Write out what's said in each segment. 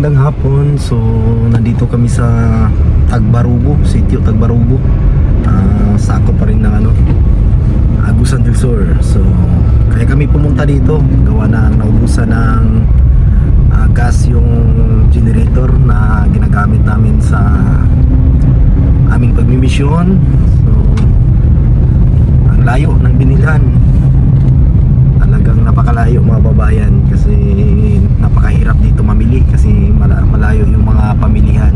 Magandang hapon. So nandito kami sa Tagbarugo, sitio Tagbarugo. Sakop pa rin ng Agusan del Sur. So kaya kami pumunta dito, gawa na naubusan ng gas yung generator na ginagamit namin sa aming pagmimisyon. So ang layo ng binilhan, talagang napakalayo mga babayan, kasi napakahirap dito mamili kasi malayo yung mga pamilihan.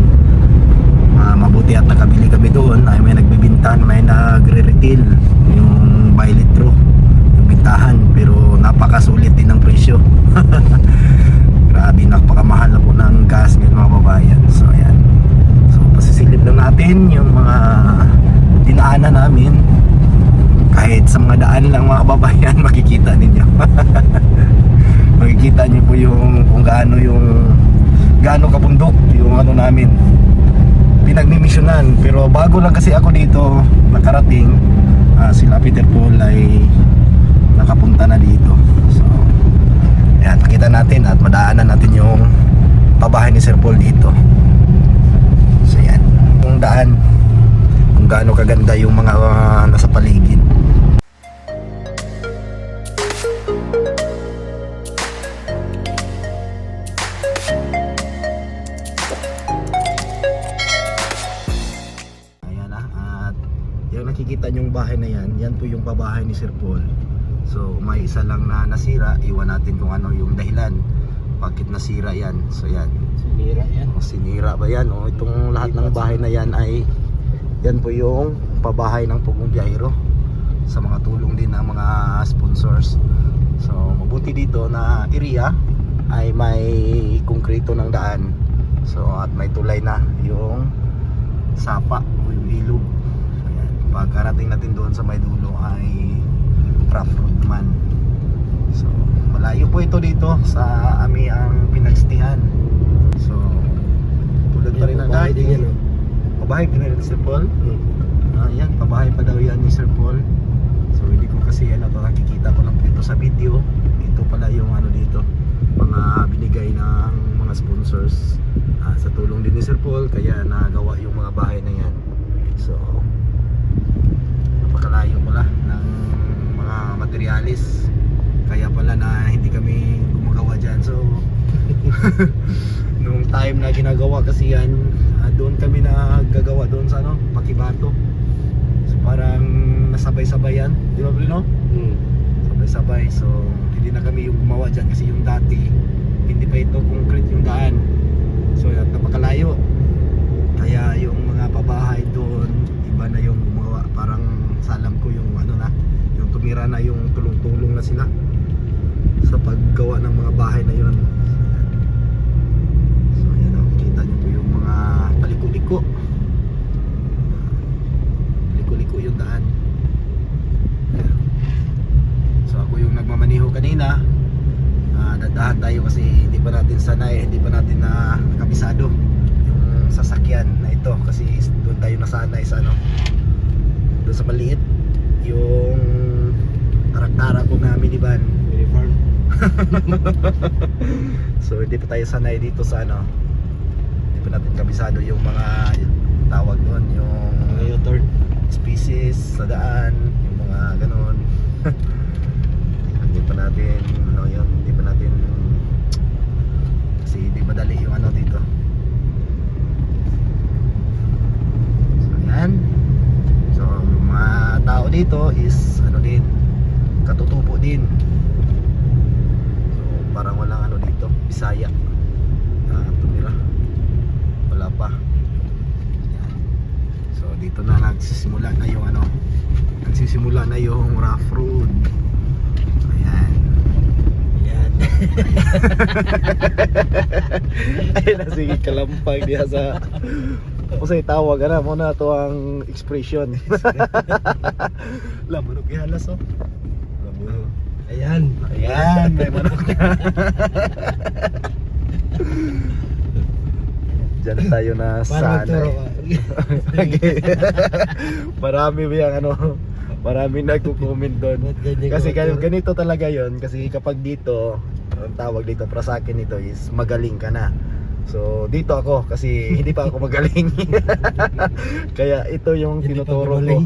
Mabuti at nakabili kami doon, ay may nagbibintahan, may nagre-retail yung by litro yung bintahan, pero napakasulit din ang presyo. Grabe, napakamahal na po ng gas ngayon mga babayan. So ayan, so pasisilip lang natin yung mga dinaanan namin. Kahit sa mga daan lang mga kababayan, makikita ninyo. Makikita niyo po yung kung gaano kabundok yung namin pinagmimisyonan. Pero bago lang kasi ako dito nakarating, sila Peter Paul ay nakapunta na dito. So ayan, nakita natin at madaanan natin yung pabahay ni Sir Paul dito. So ayan, yung daan, kung gaano kaganda yung mga nasa paligid. Nakikita yung bahay na yan po yung pabahay ni Sir Paul. So may isa lang na nasira, iwan natin kung ano yung dahilan bakit nasira yan. So yan, sinira yan. Sinira ba yan? Itong lahat ng bahay na yan ay yan po yung pabahay ng Pugong Biyahero, sa mga tulong din ng mga sponsors. So mabuti dito na area ay may konkreto ng daan. So at may tulay na yung sapa o yung ilog. Pagkarating natin doon sa may dulo ay rough road naman. So malayo po ito dito sa ami ang pinagstihan. So tulad pa rin ng dati. Pabahay pa rin ni Sir Paul. Yan, pabahay pa daw yan ni Sir Paul. So hindi ko kasi nakikita ko lang po ito sa video. Ito pala yung dito, mga binigay ng mga sponsors sa tulong din ni Sir Paul, kaya nagawa yung mga bahay na yan. So napakalayo pala ng mga materialis, kaya pala na hindi kami gumagawa dyan. So nung time na ginagawa kasi yan, doon kami nagagawa doon sa Pakibato. So parang nasabay-sabay yan, di ba Bruno? Sabay-sabay. So hindi na kami yung gumawa dyan kasi yung dati hindi pa ito concrete yung daan. So napakalayo, kaya yung mga pabahay doon iba na yung gumawa. Parang sa alam ko yung yung tumira na, yung tulong-tulong na sila sa paggawa ng mga bahay na yun. So ayan, kita nyo po yung mga paliko-liko. Paliko-liko yung daan. Ayan. So ako yung nagmamaniho kanina. Dadahan tayo kasi hindi pa natin sanay, hindi pa natin na kabisado yung sasakyan na ito, kasi doon tayo nasanay sa doon sa maliit, yung tarak-tara ko na minivan, minifarm. So hindi pa tayo sanay dito sa hindi pa natin kabisado yung mga tawag doon, yung U-turn species sa daan, yung mga ganon. Hindi pa natin yun, hindi pa natin, kasi hindi madali yung dito. So yan. So yung mga tao dito is din, katutubo din. So parang walang dito, Bisaya tumira, wala pa. Yan. So dito na nagsisimula na yung nagsisimula na yung rough road. Ayan. Ayan. Ayun na, sige, kalampag diya sa kasi tawag mo na to ang expression. Lamunog ihalas lamunog. Ayan. Ayan, may manok. Diyan tayo na sana. Marami ba yung Maraming nagko-comment doon. Kasi ganito talaga yon. Kasi kapag dito, ang tawag dito para sa akin ito is magaling ka na. So dito ako kasi hindi pa ako magaling. Kaya ito yung Hindi pa tinuturo ko. gumaling.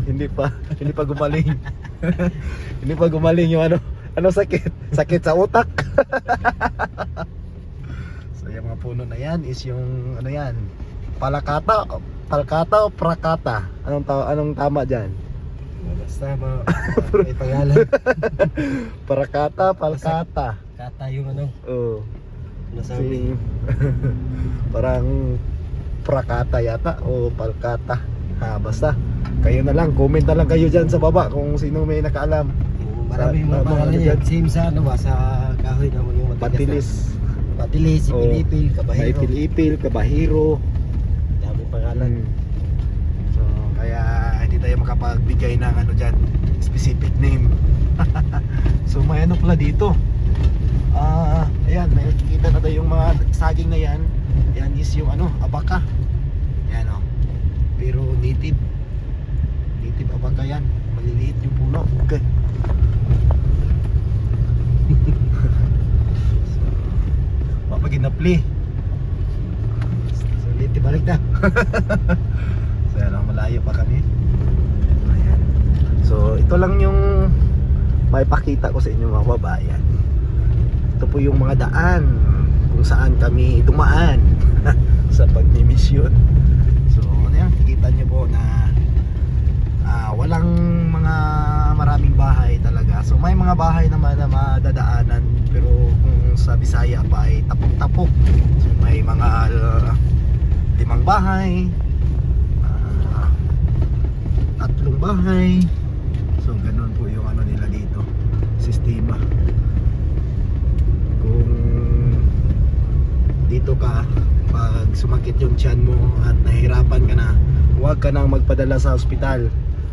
Hindi pa gumaling. Hindi pa gumaling yung ano sakit? Sakit sa utak. So yung mga puno na yan is yung ano yan? Palkata o prakata? Anong tama diyan? Basta ba, may pangalan. Prakata, palkata. Kata yung ano, Oh. nasabi. Parang prakata yata o palkata. Basta kayo na lang, comment na lang kayo dyan sa baba kung sino may nakaalam. Marami mga pangalan niya. Same sa ano ba, sa kahoy na mo yung matigas na- Patilis, Patilis, Oo. ipil-ipil, may kabahiro. pilipil, kabahiro. Dami pangalan. So kaya hindi tayo makapagbigay ng ano dyan, specific name. So may ano pala dito. Ayan, may nakikita na tayo yung mga saging na yan. Yan is yung ano, abaka. Yan o. Pero native abaka yan. Maliliit yung puno. Okay. So, mapaginapli. So native balik na. So yan, malayo pa kami. Ayan. So ito lang yung maipakita ko sa inyo mga babayan. Ito po yung mga daan kung saan kami dumaan sa pagmimisyon. So ano yan, kikita nyo po na walang mga maraming bahay talaga. So may mga bahay naman na madadaanan, pero kung sa Bisaya pa ay tapok-tapok. So may mga 5 bahay, 3 bahay. So ganun po yung ano nila dito, sistema. Kung dito ka, pag sumakit yung tiyan mo at nahihirapan ka na, huwag ka nang magpadala sa ospital.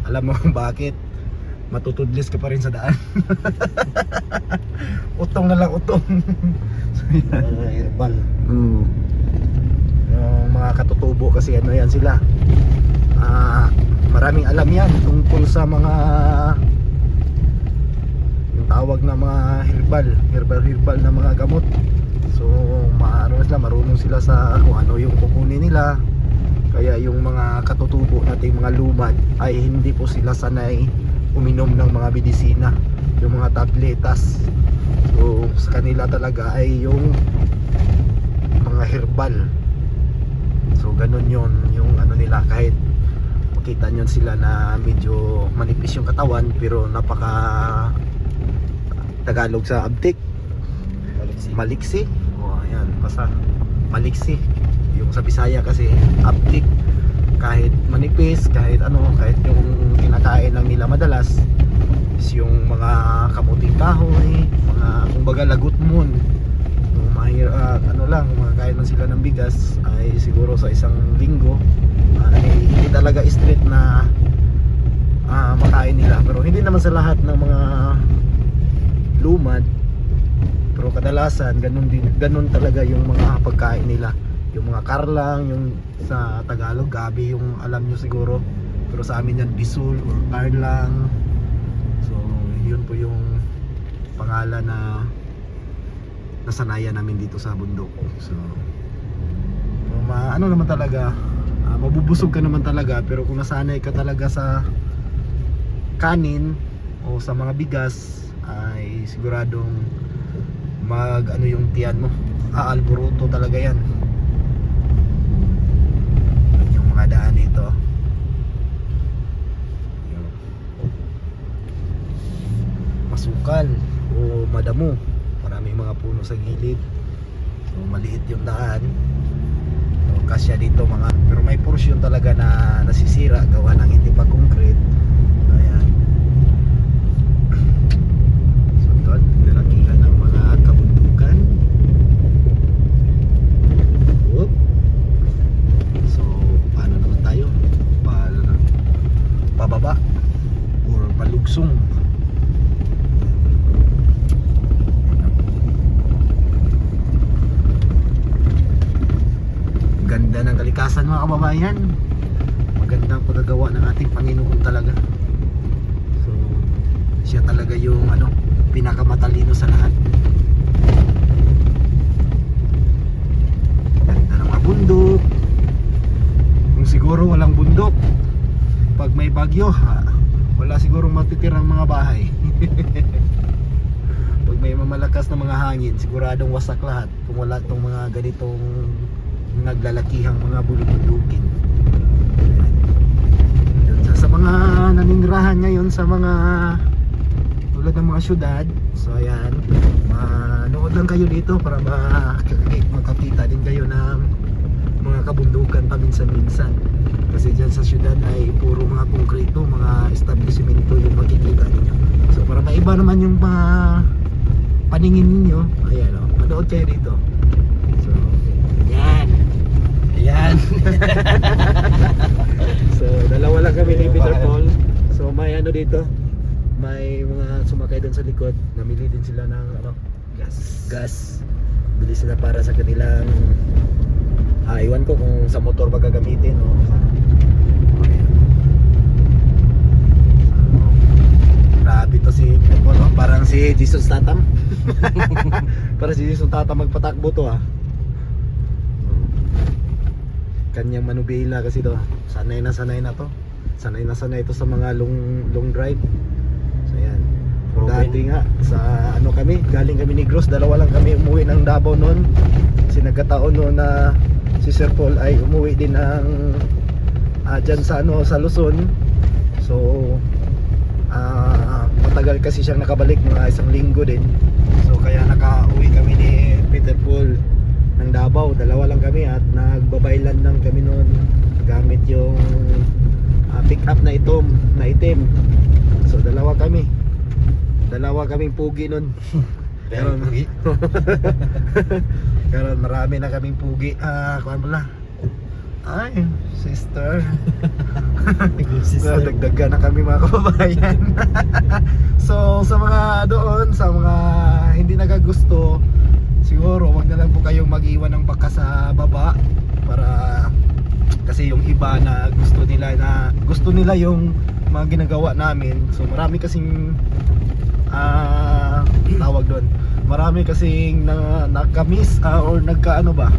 Alam mo kung bakit? Matutudlis ka pa rin sa daan. Utong na lang, utong. So, Mga herbal. yung mga katutubo kasi ano yan sila, maraming alam yan tungkol sa mga yung tawag na mga herbal na mga gamot. So marunong sila sa kung ano yung kukunin nila. Kaya yung mga katutubo nating mga lumad ay hindi po sila sanay uminom ng mga medisina, yung mga tabletas. So sa kanila talaga ay yung mga herbal. So ganun yun yung ano nila, kahit makita nyo sila na medyo manipis yung katawan pero napaka Tagalog sa abtik, maliksi. Oh ayan, basta maliksi. Yung sa Bisaya kasi abtik, kahit manipis, kahit yung kinakain lang nila madalas is yung mga kamuting kahoy, mga kumbaga lagot moon. Yung mga kain lang sila ng bigas ay siguro sa isang linggo. Hindi talaga straight na makain nila, pero hindi naman sa lahat ng mga lumad, pero kadalasan ganun talaga yung mga pagkain nila. Yung mga karlang, yung sa Tagalog gabi yung alam nyo siguro, pero sa amin yan bisul or karlang. So yun po yung pangalan na nasanayan namin dito sa bundok. So ano naman talaga, mabubusog ka naman talaga, pero kung nasanay ka talaga sa kanin o sa mga bigas ay siguradong yung tiyan mo aalburuto talaga yan. Yung mga daan dito, masukal o madamo, maraming mga puno sa gilid. So maliit yung daan, so, kasya dito pero may porsyon talaga na nasisira gawa ng hindi pa concrete. Ayan. So doon, nilakihan ng mga kabundukan. Whoop. So paano naman tayo? Pababa or palugsong. Ganda ng kalikasan mga kababayan. Magandang paggawa ng ating Panginoon talaga. So siya talaga yung pinakamatalino sa lahat. Ganda ng bagyo, wala siguro matitirang mga bahay. Pag may mamalakas na mga hangin, siguradong wasak lahat kung wala tong mga ganitong naglalakihang mga bulubundukin. Sa mga naninirahan ngayon sa mga tulad ng mga syudad, so ayan, manood lang kayo dito para makakita din kayo ng mga kabundukan paminsan-minsan. Kasi dyan sa syudad ay puro mga konkreto, mga establishmento yung makikita ninyo. So para maiba naman yung paningin ninyo, ayan o, manood kayo dito. So, yan. Ayan. So dalawa lang kami ni Peter Paul. So may ano dito, may mga sumakay doon sa likod, namili din sila ng gas. Bili sila para sa kanilang iwan ko kung sa motor ba gagamitin o sa grabe to si Peter Paul, no? Parang si Jesus Tatam. Parang si Jesus Tatam magpatakbo to kanyang manubela kasi to, sanay na to. Sanay to sa mga long drive. So yan. Dati nga sa ano kami, galing kami ni Gross, dalawa lang kami umuwi ng Davao noon. Kasi nagkataon noon na si Sir Paul ay umuwi din ng dyan sa sa Luzon. So matagal kasi siyang nakabalik, mga 1 linggo din. So kaya nakauwi kami ni Peter Paul ng Davao, dalawa lang kami at nagbabaylan lang kami noon gamit yung pick up na itim. So dalawa kaming pugi noon. Pero karon marami na kaming pugi. Kuan pala. Ay, sister. Dagdagan na kami mga kababayan. So sa mga doon, sa mga hindi nagagusto, siguro wag na lang po kayong mag-iwan ng baka sa baba, para kasi yung iba na gusto nila yung mga ginagawa namin. So marami kasing tawag doon, marami kasing nagka-miss or nagka-ano ba,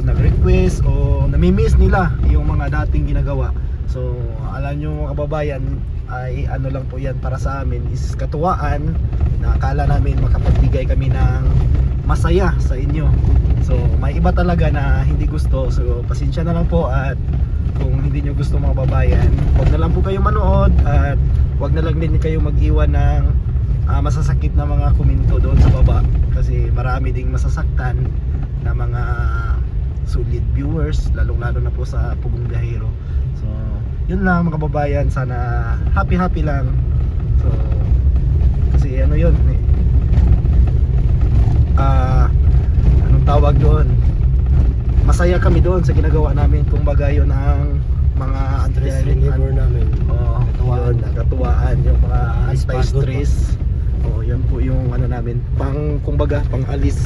nag-request o nami-miss nila yung mga dating ginagawa. So alam nyo mga kababayan, ay ano lang po yan para sa amin, is katuwaan na akala namin makapagbigay kami ng masaya sa inyo. So may iba talaga na hindi gusto, so pasensya na lang po. At kung hindi nyo gusto mga babayan, wag na lang po kayo manood, at wag na lang din kayo mag-iwan ng masasakit na mga komento doon sa baba, kasi marami ding masasaktan na mga solid viewers, lalong lalo na po sa Pugong Biyahero. So yun lang mga kababayan, sana happy lang. So kasi ano yun, anong tawag doon, masaya kami doon sa ginagawa namin. Kumbaga yun ang mga reliever namin. Katuwaan, yung mga anti-stress. Yan po yung ano namin, kumbaga pang-alis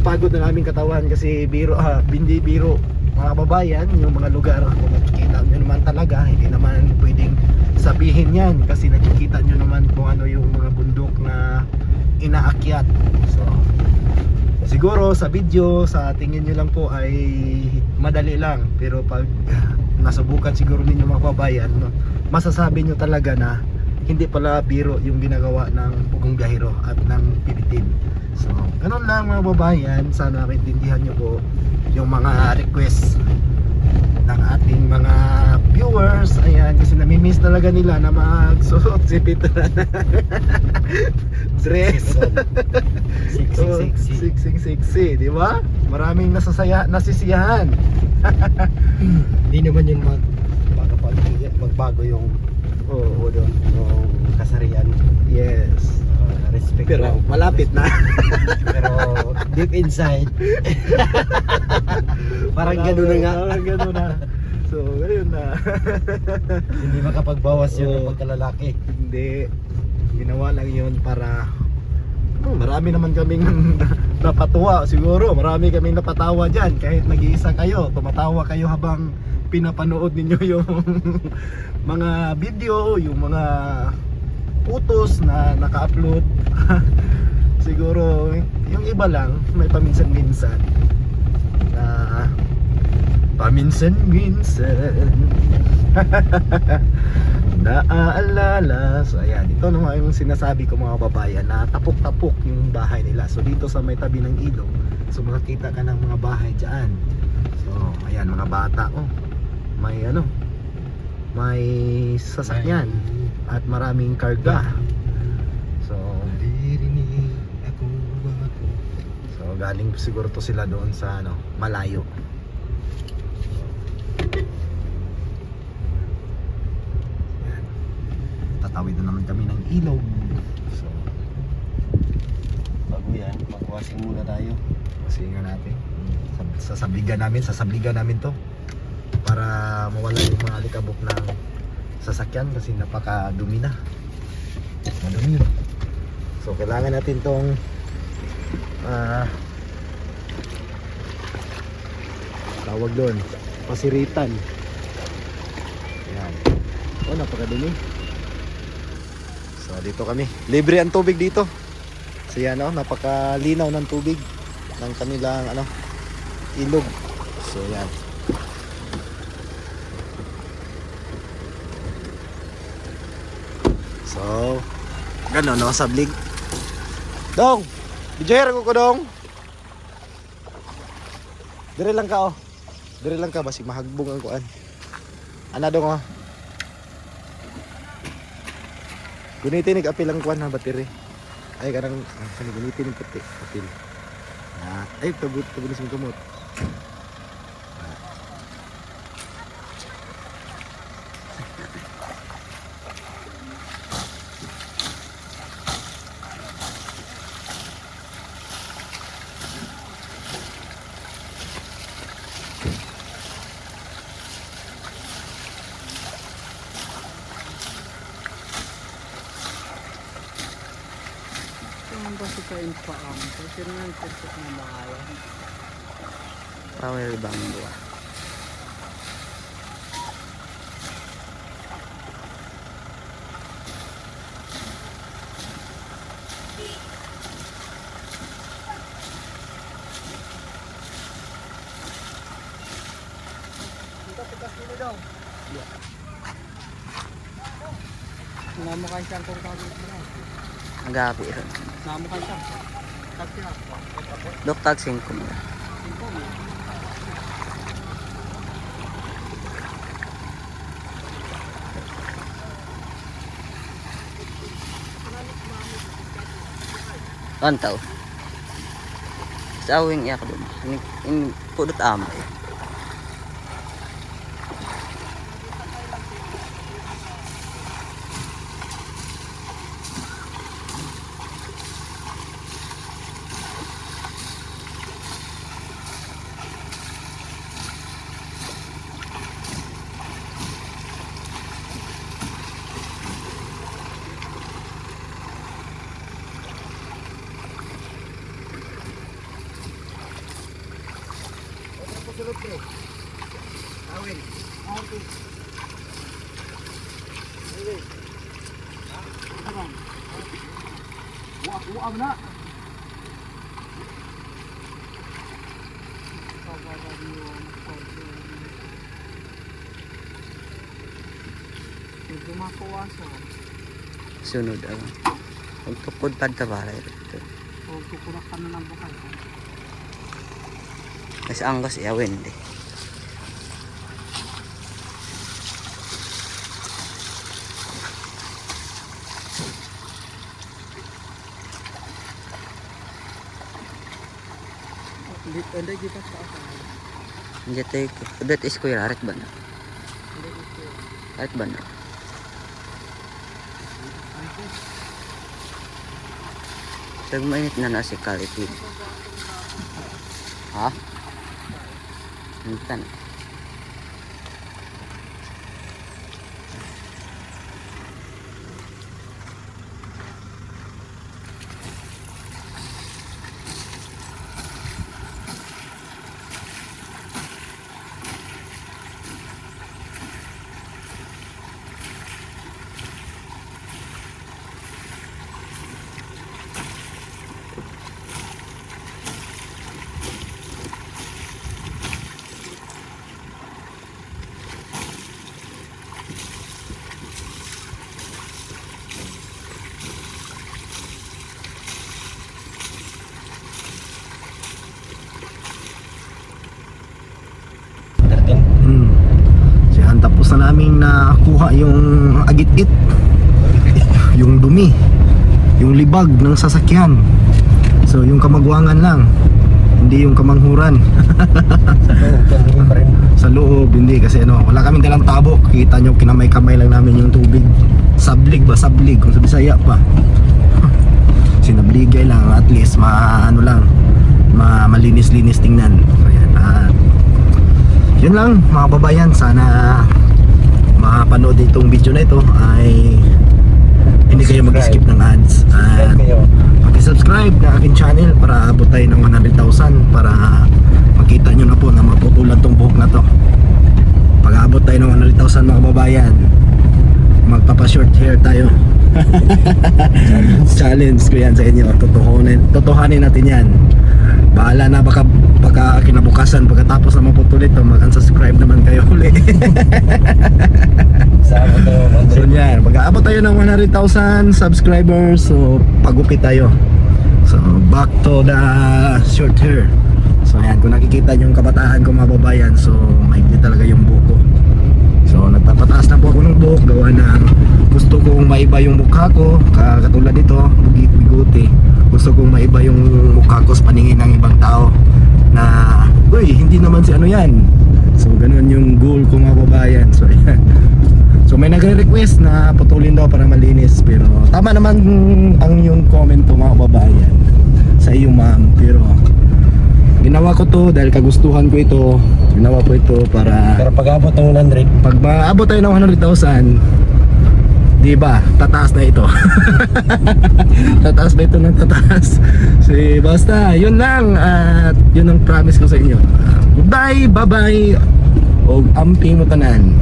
pagod na namin katawan. Kasi hindi biro mga kababayan, yung mga lugar kung nakikita nyo naman talaga, hindi naman pwedeng sabihin yan kasi nakikita nyo naman kung ano yung mga bundok na inaakyat. So siguro sa video, sa tingin nyo lang po ay madali lang, pero pag nasubukan siguro ninyo mga kababayan, masasabi nyo talaga na hindi pala biro yung ginagawa ng Pugong Biyahero at ng PBTV. So ganun lang mga kababayan, sana maintindihan nyo po yung mga request ng ating mga viewers. Ayan, kasi nami-miss talaga nila na magsuot si Peter dress. Sexy, di ba? Maraming nasisiyahan. Hindi naman yun magbago yung yung kasarian. Yes. Respect. Pero lang. malapit na. Pero deep inside parang gano'n na nga. Parang gano'n na. So, ayun na. Hindi makapagbawas yun ng pagkalalaki. Hindi. Ginawa lang yun para marami naman kaming napatuwa. Siguro marami kaming napatawa dyan. Kahit nag-iisa kayo, tumatawa kayo habang pinapanood ninyo yung mga video, yung mga photos na naka-upload. Siguro yung iba lang may paminsan-minsan na paminsan-minsan Naaalala. So ayan, ito naman yung sinasabi ko mga babayan na tapok-tapok yung bahay nila. So dito sa may tabi ng ilog, so makakita ka ng mga bahay dyan. So ayan, mga bata, oh, may ano, may sasakyan at maraming karga. So Naririnig ako bago. so galing siguro to sila doon sa ano, malayo. Ayan. Tatawid na naman kami ng ilog. So Bago yan, magwasing muna tayo. masingan natin. Sasabligan namin to para mawala yung mga alikabok ng sasakyan kasi napakadumi na. Madumi. So kailangan natin tong tawag doon, pasiritan. Ayan. Oh, napakadumi. So dito kami. Libre ang tubig dito. So yan, oh, napakalinaw ng tubig ng kanilang ano, ilog. So yan. So gano'n, no, sablig. Dong! Bijoyer ko dong! Dire lang ka, oh. Dire lang ka, basi mahagbong ang kuan. Ana dong, oh. Gunitin nig apil ang kuan na battery. Ay kanang gunitin nig puti apil. Ay tagut tagunis mo kumot. Ang basta kain pa ang kasi nga ito na makaya. Power bank dua. Namo kayo siyang kung tawag mo. Agapi ron. Namo kayo siyang. Tapos Doktag 5 mo. Kantaw. Sa awing iya ko dun. In pudot amay. Buang na. Gumakuwaso. Sunod ang. Pagtukod pad ta balay dito. O kukurak ka na ng bukal. Mas angkas iawin di. Hindi kita sa ako. Jete udat square arit ba na? Arit ba na? Tag mainit na nasi kalipid. Ha? Mintan. pagkatapos na naming nakuha yung agit-it, yung dumi, yung libag ng sasakyan. So yung kamagwangan lang, hindi yung kamanghuran. Sa loob, hindi kasi wala kaming dalang tabo. Kita nyo, kinamay-kamay lang namin yung tubig. Sablig ba? Sablig, kung sa Bisaya pa. Sinabligay lang, at least malinis-linis tingnan. So yan, yun lang mga kababayan, sana makapanood itong video na ito ay hindi kayo mag-skip ng ads. At mag-subscribe na aking channel para abot tayo ng 100,000 para makita nyo na po na maputulan tong buhok na to. Pag abot tayo ng 100,000 mga kababayan, magpapa-short hair tayo. Challenge ko yan sa inyo. Totohanin natin yan. Bahala na, baka kinabukasan pagkatapos na maputol ito, mag-unsubscribe naman kayo ulit. So yan, pag-aabot tayo ng 100,000 subscribers, so pagupit tayo. So back to the short hair. So yan, kung nakikita nyo yung kabataan ko mga babayan, so maigli talaga yung buhok ko. So nagpapataas na po ako ng buhok, gawa ng gusto kong maiba yung mukha ko, katulad nito, biguti. Gusto kong maiba yung mukha ko sa paningin ng ibang tao na, uy, hindi naman si ano yan. So ganun yung goal ko mga babayan. So yan. So may nagre-request na putulin daw para malinis, pero tama naman ang yung comment ko mga babayan sa iyo ma'am, pero ginawa ko to dahil kagustuhan ko ito. Ginawa ko ito para pag abot ng 100, pag maabot tayo ng 100,000, di ba, tataas na ito. Tataas na ito ng tataas. So, basta, yun lang. At yun ang promise ko sa inyo. Goodbye, bye-bye. O amping mo tanan.